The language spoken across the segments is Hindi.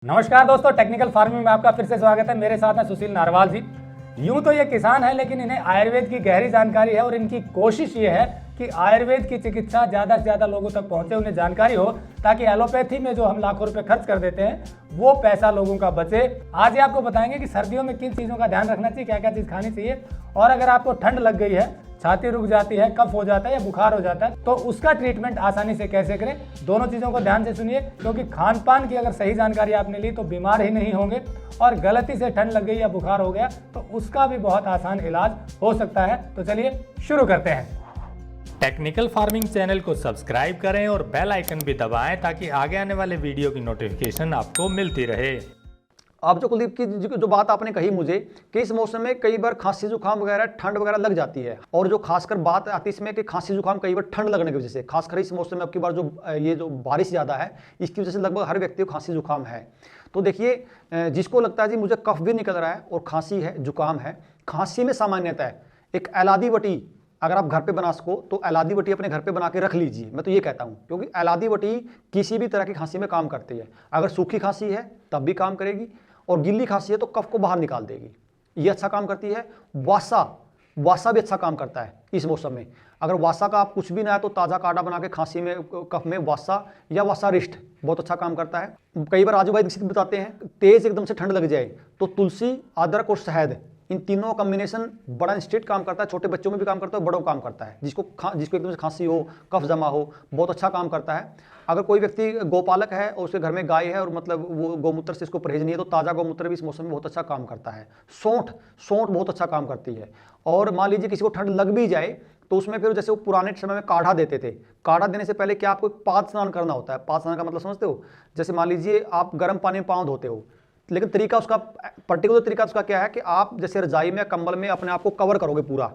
नमस्कार दोस्तों, टेक्निकल फार्मिंग में आपका फिर से स्वागत है। मेरे साथ हैं सुशील नारवाल जी। यूं तो ये किसान है, लेकिन इन्हें आयुर्वेद की गहरी जानकारी है और इनकी कोशिश ये है कि आयुर्वेद की चिकित्सा ज़्यादा से ज़्यादा लोगों तक पहुंचे, उन्हें जानकारी हो, ताकि एलोपैथी में जो हम लाखों रुपए खर्च कर देते हैं वो पैसा लोगों का बचे। आज ये आपको बताएंगे कि सर्दियों में किन चीज़ों का ध्यान रखना चाहिए, क्या क्या चीज़ खानी चाहिए, और अगर आपको ठंड लग गई है, छाती रुक जाती है, कफ हो जाता है या बुखार हो जाता है, तो उसका ट्रीटमेंट आसानी से कैसे करें। दोनों चीज़ों को ध्यान से सुनिए, क्योंकि खान पान की अगर सही जानकारी आपने ली तो बीमार ही नहीं होंगे, और गलती से ठंड लग गई या बुखार हो गया तो उसका भी बहुत आसान इलाज हो सकता है। तो चलिए शुरू करते हैं। टेक्निकल फार्मिंग चैनल को सब्सक्राइब करें और बेल आइकन भी दबाएं ताकि आगे आने वाले वीडियो की नोटिफिकेशन आपको मिलती रहे। आप जो कुलदीप की जो बात आपने कही मुझे कि इस मौसम में कई बार खांसी जुकाम वगैरह ठंड वगैरह लग जाती है, और जो खासकर बात आती है इसमें कि खांसी जुकाम कई बार ठंड लगने की वजह से, खासकर इस मौसम में अब की बार जो बारिश ज़्यादा है इसकी वजह से लगभग हर व्यक्ति को खांसी जुकाम है। तो देखिए, जिसको लगता है जी मुझे कफ भी निकल रहा है और खांसी है, जुकाम है, खांसी में सामान्यतः है एक एलादी वटी अगर आप घर पे बना सको तो एलादी वटी अपने घर पे बना के रख लीजिए। मैं तो ये कहता हूँ, क्योंकि एलादी वटी किसी भी तरह की खांसी में काम करती है। अगर सूखी खांसी है तब भी काम करेगी, और गिल्ली खांसी है तो कफ को बाहर निकाल देगी, ये अच्छा काम करती है। वासा भी अच्छा काम करता है इस मौसम में। अगर वासा का आप कुछ भी ना है तो ताज़ा काढ़ा बना के खांसी में, कफ में वासा या वासारिष्ट बहुत अच्छा काम करता है। कई बार आजू बाजू बताते हैं तेज एकदम से ठंड लग जाए तो तुलसी, अदरक और शहद, इन तीनों कॉम्बिनेशन बड़ा इंस्टेंट काम करता है। छोटे बच्चों में भी काम करता है, बड़ों काम करता है। जिसको एकदम से खांसी हो, कफ जमा हो, बहुत अच्छा काम करता है। अगर कोई व्यक्ति गोपालक है और उसके घर में गाय है और मतलब वो गोमूत्र से इसको परहेज नहीं है तो ताज़ा गोमूत्र भी इस मौसम में बहुत अच्छा काम करता है। सौंठ बहुत अच्छा काम करती है। और मान लीजिए किसी को ठंड लग भी जाए तो उसमें फिर जैसे वो पुराने समय में काढ़ा देते थे, काढ़ा देने से पहले क्या आपको पाद स्नान करना होता है। पाद स्नान का मतलब समझते हो? जैसे मान लीजिए आप गर्म पानी में पाँव धोते हो, लेकिन तरीका उसका, पर्टिकुलर तरीका उसका क्या है कि आप जैसे रजाई में या कंबल में अपने आप को कवर करोगे पूरा,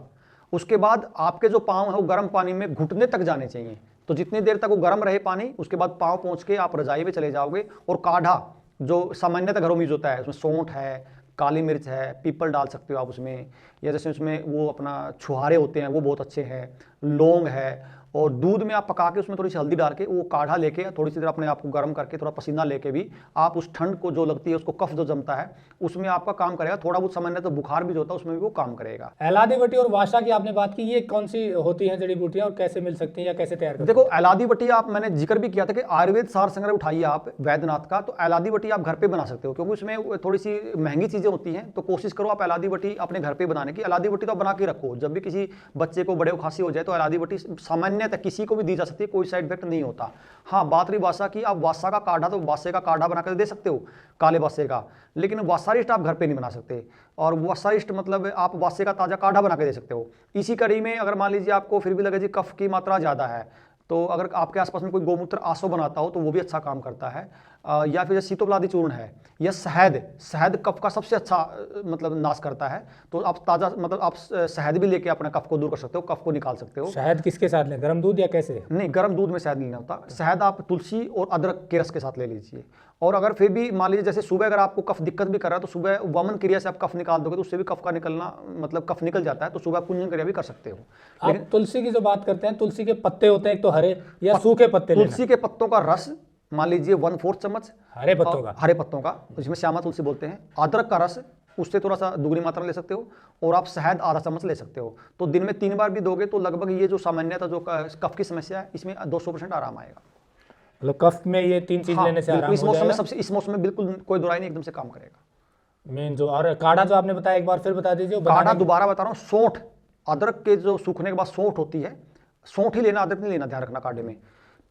उसके बाद आपके जो पाँव है वो गर्म पानी में घुटने तक जाने चाहिए। तो जितनी देर तक वो गर्म रहे पानी, उसके बाद पाँव पहुँच के आप रजाई में चले जाओगे। और काढ़ा जो सामान्यतः घरों में यूज होता है, उसमें सौंठ है, काली मिर्च है, पीपल डाल सकते हो आप उसमें, या जैसे उसमें वो अपना छुहारे होते हैं वो बहुत अच्छे हैं, लौंग है, और दूध में आप पका के उसमें थोड़ी सी हल्दी डाल के वो काढ़ा लेके थोड़ी सी देर अपने आप को गर्म करके थोड़ा पसीना लेके भी आप उस ठंड को जो लगती है, उसको कफ जो जमता है उसमें आपका काम करेगा। थोड़ा बहुत सामान्य तो बुखार भी जो होता है उसमें भी वो काम करेगा। एलादी वटी और वाशा की आपने बात की, ये कौन सी होती हैं जड़ी बूटियां और कैसे मिल सकती हैं या कैसे तैयार करते हैं? देखो, एलादी वटी आप, मैंने जिक्र भी किया था कि आयुर्वेद सार संग्रह उठाइए आप वैद्यनाथ का, तो एलादी वटी आप घर पे बना सकते हो, क्योंकि उसमें थोड़ी सी महंगी चीजें होती हैं। तो कोशिश करो आप एलादी वटी अपने घर पे बनाने की। एलादी वटी तो आप बना के रखो, जब भी किसी बच्चे को, बड़े को खांसी हो जाए तो एलादी वटी सामान्यतः किसी को भी दी जा सकती है, कोई साइड इफेक्ट नहीं होता। हाँ, बात रही वासा की, आप वासा का काढ़ा, तो वासे का काढ़ा बनाकर दे सकते हो, काले वासे का, लेकिन वासारिष्ट आप घर पे नहीं बना सकते। और वासारिष्ट मतलब आप वासे का ताजा काढ़ा बना के दे सकते हो। इसी कड़ी में अगर मान लीजिए आपको फिर भी लगे जी कफ की मात्रा ज़्यादा है, तो अगर आपके आसपास में कोई गोमूत्र आसो बनाता हो तो वो भी अच्छा काम करता है। या फिर सीतोपलादी चूर्ण है या शहद कफ का सबसे अच्छा मतलब नाश करता है। तो आप ताज़ा मतलब आप शहद भी लेके अपना कफ को दूर कर सकते हो, कफ को निकाल सकते हो। शहद किसके साथ लें, गर्म दूध या कैसे? नहीं, गर्म दूध में शहद लेना होता। शहद आप तुलसी और अदरक के रस के साथ ले लीजिए। और अगर फिर भी मान लीजिए जैसे सुबह अगर आपको कफ दिक्कत भी कर रहा है तो सुबह वमन क्रिया से आप कफ निकाल दोगे तो उससे भी कफ का निकलना, मतलब कफ निकल जाता है, तो सुबह कुंजन क्रिया भी कर सकते हो। आप तुलसी की जो बात करते हैं, तुलसी के पत्ते होते हैं एक तो हरे या सूखे पत्ते? तुलसी के पत्तों का रस मान लीजिए 1/4 चम्मच, हरे पत्तों का, जिसमें श्यामा तुलसी बोलते हैं। अदरक का रस, उससे थोड़ा सा दुगनी मात्रा ले सकते हो। और आप शहद आधा चम्मच ले सकते हो। तो दिन में 3 बार भी दोगे तो लगभग ये जो सामान्यतः जो कफ की समस्या है इसमें 200% आराम आएगा। मतलब कफ में ये 3 चीज लेने से आराम इस मौसम में इस मौसम में बिल्कुल कोई दुराई नहीं, एकदम से काम करेगा। मेन जो, और काढ़ा जो आपने बताया एक बार फिर बता दीजिए। काढ़ा दोबारा बता रहा हूँ, सौंठ, अदरक के जो सूखने के बाद सौंठ होती है, सौंठ ही लेना, अदरक नहीं लेना, ध्यान रखना। काढ़े में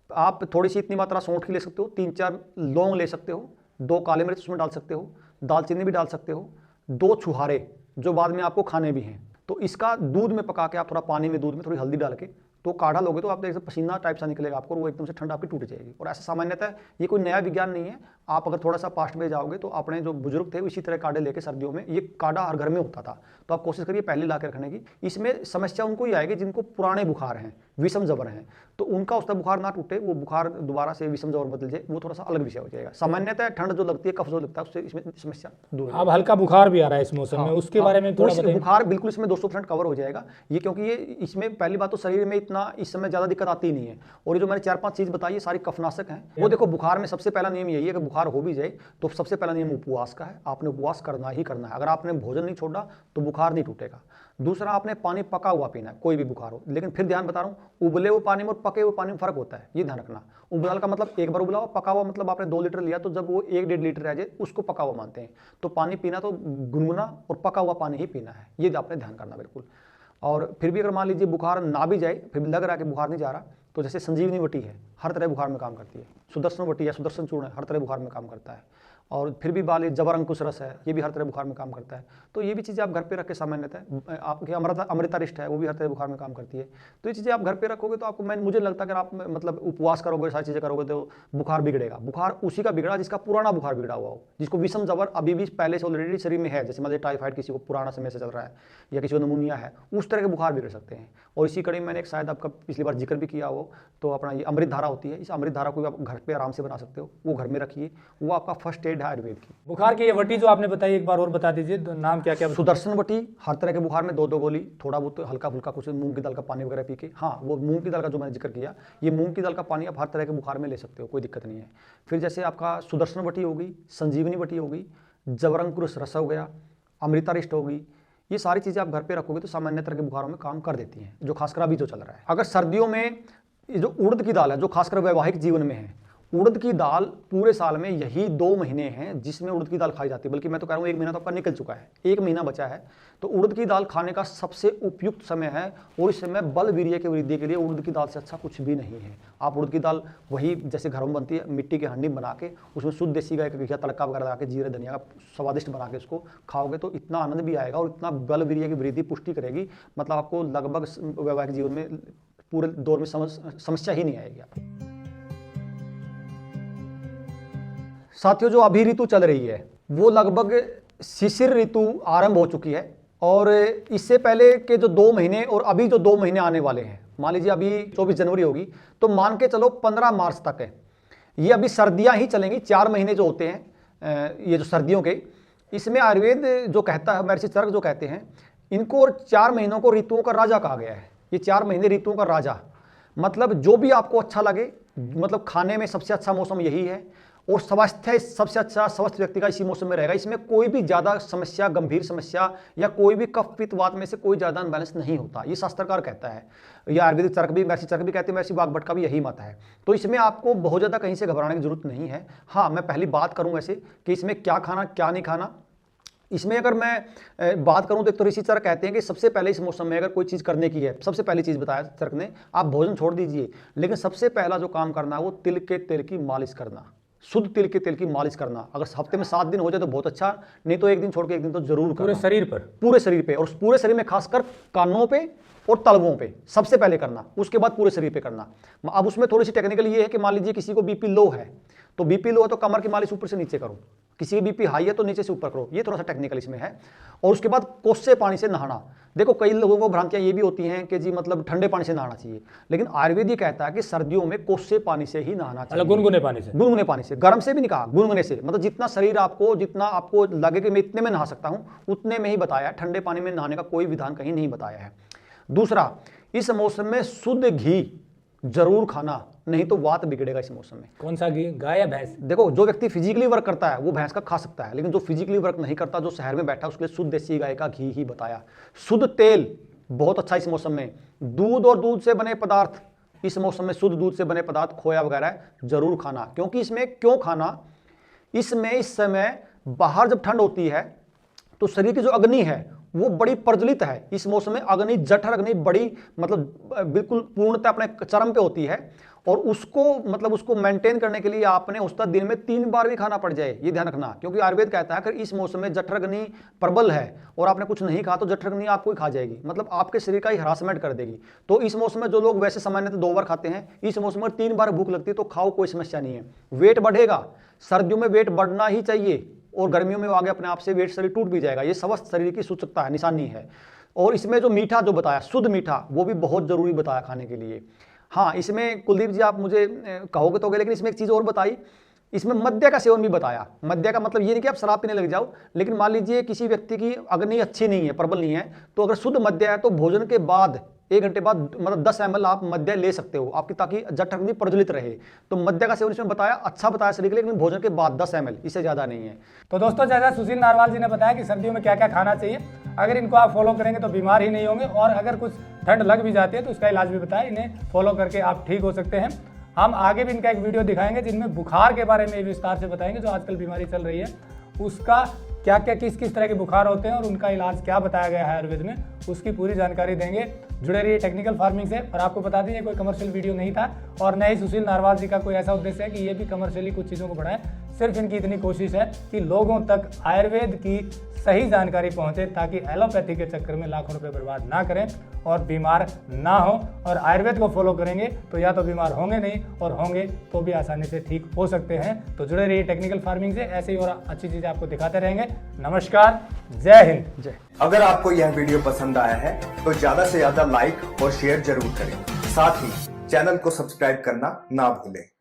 आप थोड़ी सी इतनी मात्रा सौंठ की ले सकते हो, 3-4 लौंग ले सकते हो, 2 काले मिर्च उसमें डाल सकते हो, दालचीनी भी डाल सकते हो, 2 छुहारे जो बाद में आपको खाने भी हैं। तो इसका दूध में पका के आप थोड़ा पानी में, दूध में थोड़ी हल्दी डाल के तो काढ़ा लोगे तो आप देखिए पसीना टाइप सा निकलेगा आपको, और वो एकदम से ठंड आपकी टूट जाएगी। और ऐसा सामान्यतः ये कोई नया विज्ञान नहीं है। आप अगर थोड़ा सा पास्ट में जाओगे तो अपने जो बुजुर्ग थे इसी तरह काढ़े लेके सर्दियों में, ये काढ़ा हर घर में होता था। तो आप कोशिश करिए पहले ला के रखने की। इसमें समस्या उनको ही आएगी जिनको पुराने बुखार हैं, विषम जबर हैं, तो उनका उसका बुखार ना टूटे, वो बुखार दोबारा से विषम जबर बदल जाए, वो थोड़ा सा अलग विषय हो जाएगा। सामान्यतः ठंड जो लगती है, कफ जो लगता है, उससे इसमें समस्या दूर हो अब हल्का बुखार भी आ रहा है इस मौसम में, उसके बारे में थोड़ा बताइए। बुखार बिल्कुल इसमें 200% कवर हो जाएगा ये, क्योंकि ये इसमें पहली बात तो शरीर में इतना इस समय ज़्यादा दिक्कत आती ही नहीं है, और ये जो मैंने 4-5 चीज़ बताई है सारी कफनाशक हैं। वो देखो, बुखार में सबसे पहला नियम यही है कि बुखार हो भी जाए तो सबसे पहला नियम उपवास का है, आपने उपवास करना ही करना है। अगर आपने भोजन नहीं छोड़ा तो बुखार नहीं टूटेगा। दूसरा, आपने पानी पका हुआ पीना है, कोई भी बुखार हो, लेकिन फिर ध्यान बता रहा हूँ, उबले हुए पानी में और पके हुए पानी में फर्क होता है, ये ध्यान रखना। उबला का मतलब एक बार उबला हुआ, पका हुआ मतलब आपने 2 लीटर लिया तो जब वो 1-1.5 लीटर रह जाए उसको पका हुआ मानते हैं। तो पानी पीना तो गुनगुना और पका हुआ पानी ही पीना है, ये आपने ध्यान करना बिल्कुल। और फिर भी अगर मान लीजिए बुखार ना भी जाए, फिर भी लग रहा है कि बुखार नहीं जा रहा, तो जैसे संजीवनी बटी है, हर तरह बुखार में काम करती है। सुदर्शन बटी या सुदर्शन चूर्ण है, हर तरह बुखार में काम करता है। और फिर भी बाल जबर अंकुश रस है, ये भी हर तरह बुखार में काम करता है। तो ये भी चीज़ें आप घर पे रख के, सामान्यतः आपके अमृतारिष्ट है, वो भी हर तरह बुखार में काम करती है। तो ये चीज़ें आप घर पे रखोगे तो आपको, मुझे लगता है अगर आप मतलब उपवास करोगे, सारी चीज़ें करोगे तो बुखार बिगड़ेगा। बुखार उसी का बिगड़ा जिसका पुराना बुखार बिगड़ा हुआ हो, जिसको विषम जबर अभी भी पहले से ऑलरेडी शरीर में है, जैसे मतलब टाइफाइड किसी को पुराना समय से चल रहा है या किसी को नमूनिया है, उस तरह के बुखार बिगड़ सकते हैं। और इसी कड़ी मैंने एक शायद आपका पिछली बार जिक्र भी किया हो, तो अपना ये अमृत धारा होती है, इस अमृत धारा को भी आप घर पे आराम से बना सकते हो, वो घर में रखिए, वो आपका फर्स्ट एड है आयुर्वेद की। बुखार की ये वटी जो आपने बताई, एक बार और बता दीजिए, नाम क्या क्या? सुदर्शन वटी, हर तरह के बुखार में 2-2 गोली, थोड़ा बहुत हल्का फुल्का कुछ मूंग की दाल का पानी वगैरह पी के। हाँ, वो मूंग की दाल का जो मैंने जिक्र किया, ये मूंग की दाल का पानी आप हर तरह के बुखार में ले सकते हो, कोई दिक्कत नहीं है। फिर जैसे आपका सुदर्शन वटी होगी, संजीवनी वटी होगी, जबरंकुश रस हो गया, अमृतारिष्ट होगी, ये सारी चीज़ें आप घर पे रखोगे तो सामान्य तरह के बुखारों में काम कर देती हैं, जो खासकर अभी जो चल रहा है। अगर सर्दियों में ये जो उड़द की दाल है, जो खासकर वैवाहिक जीवन में है, उड़द की दाल पूरे साल में यही 2 महीने हैं जिसमें उड़द की दाल खाई जाती है, बल्कि मैं तो कह रहा हूँ 1 महीना तो आपका निकल चुका है, 1 महीना बचा है। तो उड़द की दाल खाने का सबसे उपयुक्त समय है, और इस समय बल वीर्य की वृद्धि के लिए उड़द की दाल से अच्छा कुछ भी नहीं है। आप उड़द की दाल वही जैसे घरों में बनती है, मिट्टी के हांडी बना के उसमें शुद्ध देसी गाय का घी तड़का वगैरह लगा के, जीरे धनिया का स्वादिष्ट बना के उसको खाओगे तो इतना आनंद भी आएगा और इतना बल वीर्य की वृद्धि पुष्टि करेगी, मतलब आपको लगभग वैवाहिक जीवन में पूरे दौर में समस्या ही नहीं आएगी आपको। साथियों, जो अभी ऋतु चल रही है वो लगभग शिशिर ऋतु आरंभ हो चुकी है, और इससे पहले के जो 2 महीने और अभी जो 2 महीने आने वाले हैं, मान लीजिए अभी 24 जनवरी होगी तो मान के चलो 15 मार्च तक है, ये अभी सर्दियां ही चलेंगी। 4 महीने जो होते हैं ये जो सर्दियों के, इसमें आयुर्वेद जो कहता है, महर्षि चरक जो कहते हैं, इनको और 4 महीनों को ऋतुओं का राजा कहा गया है। ये 4 महीने ऋतुओं का राजा, मतलब जो भी आपको अच्छा लगे, मतलब खाने में सबसे अच्छा मौसम यही है, और स्वास्थ्य सबसे अच्छा स्वस्थ व्यक्ति का इसी मौसम में रहेगा। इसमें कोई भी ज़्यादा समस्या, गंभीर समस्या या कोई भी कफ पित्त वात में से कोई ज़्यादा अनबैलेंस नहीं होता, ये शास्त्रकार कहता है। या आयुर्वेदिक चरक भी, महर्षि चरक भी कहते हैं, महर्षि वाग्भट का भी यही मत है। तो इसमें आपको बहुत ज़्यादा कहीं से घबराने की जरूरत नहीं है। हाँ, मैं पहली बात करूँ ऐसे कि इसमें क्या खाना क्या नहीं खाना। इसमें अगर मैं बात करूं तो ऋषि चरक कहते हैं कि सबसे पहले इस मौसम में अगर कोई चीज़ करने की है, सबसे पहली चीज़ बताया चरक ने, आप भोजन छोड़ दीजिए, लेकिन सबसे पहला जो काम करना है वो तिल के तेल की मालिश करना, शुद्ध तिल के तेल की मालिश करना। अगर हफ्ते में 7 दिन हो जाए तो बहुत अच्छा, नहीं तो 1 दिन छोड़ के 1 दिन तो जरूर करना। पूरे शरीर पर? पूरे शरीर पे, और पूरे शरीर में खासकर कानों पे और तलवों पे सबसे पहले करना, उसके बाद पूरे शरीर पे करना। अब उसमें थोड़ी सी टेक्निकल ये है कि मान लीजिए किसी को बीपी लो है, तो बीपी लो है तो कमर की मालिश ऊपर से नीचे करो, किसी की बीपी हाई है तो नीचे से ऊपर करो, ये थोड़ा सा टेक्निकल इसमें है। और उसके बाद कोसे पानी से नहाना। देखो, कई लोगों को भ्रांतियां ये भी होती हैं कि जी मतलब ठंडे पानी से नहाना चाहिए, लेकिन आयुर्वेद ये कहता है कि सर्दियों में कोसे पानी से ही नहाना चाहिए। गुनगुने पानी से? गुनगुने पानी से, गर्म से भी नहीं कहा, गुनगुने से, मतलब जितना शरीर आपको, जितना आपको लगे कि मैं इतने में नहा सकता हूं उतने में ही बताया। ठंडे पानी में नहाने का कोई विधान कहीं नहीं बताया है। दूसरा, इस मौसम में शुद्ध घी जरूर खाना, नहीं तो वात बिगड़ेगा इस मौसम में। कौन सा घी, गाय या भैंस? देखो, जो व्यक्ति फिजिकली वर्क करता है वो भैंस का खा सकता है, लेकिन जो फिजिकली वर्क नहीं करता, जो शहर में बैठा, उसके लिए शुद्ध देसी गाय का घी ही बताया। शुद्ध तेल बहुत अच्छा इस मौसम में। दूध और दूध से बने पदार्थ, इस मौसम में शुद्ध दूध से बने पदार्थ, खोया वगैरह जरूर खाना। क्योंकि इसमें क्यों खाना, इसमें इस समय बाहर जब ठंड होती है तो शरीर की जो अग्नि है वो बड़ी प्रज्वलित है। इस मौसम में अग्नि, जठर अग्नि बड़ी, मतलब बिल्कुल पूर्णतः अपने चरम पे होती है, और उसको मतलब उसको मेंटेन करने के लिए आपने उसका दिन में 3 बार भी खाना पड़ जाए, ये ध्यान रखना। क्योंकि आयुर्वेद कहता है कि इस मौसम में जठर अग्नि प्रबल है और आपने कुछ नहीं कहा तो जठर अग्नि आपको ही खा जाएगी, मतलब आपके शरीर का ही हरासमेंट कर देगी। तो इस मौसम में जो लोग वैसे सामान्यतः 2 बार खाते हैं, इस मौसम में 3 बार भूख लगती है तो खाओ, कोई समस्या नहीं है। वेट बढ़ेगा, सर्दियों में वेट बढ़ना ही चाहिए, और गर्मियों में आगे अपने आप से वेट शरीर टूट भी जाएगा। ये स्वस्थ शरीर की सूचकता है, निशानी है। और इसमें जो मीठा जो बताया, शुद्ध मीठा, वो भी बहुत जरूरी बताया खाने के लिए। हाँ, इसमें कुलदीप जी आप मुझे कहोगे तो, लेकिन इसमें एक चीज़ और बताई, इसमें मद्य का सेवन भी बताया। मद्य का मतलब ये नहीं कि आप शराब पीने लग जाओ, लेकिन मान लीजिए किसी व्यक्ति की अग्नि अच्छी नहीं है, प्रबल नहीं है, तो अगर शुद्ध मद्य है तो भोजन के बाद 1 घंटे बाद मतलब 10 ml आप मद्य ले सकते हो, आपकी ताकि जठराग्नि प्रज्वलित रहे। तो मद्य का सेवन इसमें बताया, अच्छा बताया शरीर के लिए, लेकिन भोजन के बाद 10 ml, इससे ज़्यादा नहीं है। तो दोस्तों, जैसा सुशील नारवाल जी ने बताया कि सर्दियों में क्या क्या खाना चाहिए, अगर इनको आप फॉलो करेंगे तो बीमार ही नहीं होंगे, और अगर कुछ ठंड लग भी जाती है तो उसका इलाज भी बताया, इन्हें फॉलो करके आप ठीक हो सकते हैं। हम आगे भी इनका एक वीडियो दिखाएंगे जिनमें बुखार के बारे में विस्तार से बताएंगे, जो आजकल बीमारी चल रही है उसका क्या क्या किस किस तरह के बुखार होते हैं और उनका इलाज क्या बताया गया है आयुर्वेद में, उसकी पूरी जानकारी देंगे। जुड़े रहिए टेक्निकल फार्मिंग से। और आपको बता दें, ये कोई कमर्शियल वीडियो नहीं था और न ही सुशील नारवाल जी का कोई ऐसा उद्देश्य है कि ये भी कमर्शियली कुछ चीज़ों को बढ़ाएं। सिर्फ इनकी इतनी कोशिश है कि लोगों तक आयुर्वेद की सही जानकारी पहुंचे, ताकि एलोपैथी के चक्कर में लाखों रुपए बर्बाद ना करें और बीमार ना हो। और आयुर्वेद को फॉलो करेंगे तो या तो बीमार होंगे नहीं, और होंगे तो भी आसानी से ठीक हो सकते हैं। तो जुड़े रहिए टेक्निकल फार्मिंग से, ऐसे ही और अच्छी चीज़ें आपको दिखाते रहेंगे। नमस्कार, जय हिंद। जय। अगर आपको यह वीडियो पसंद आया है तो ज्यादा से ज्यादा लाइक और शेयर जरूर करें। साथ ही चैनल को सब्सक्राइब करना ना भूलें।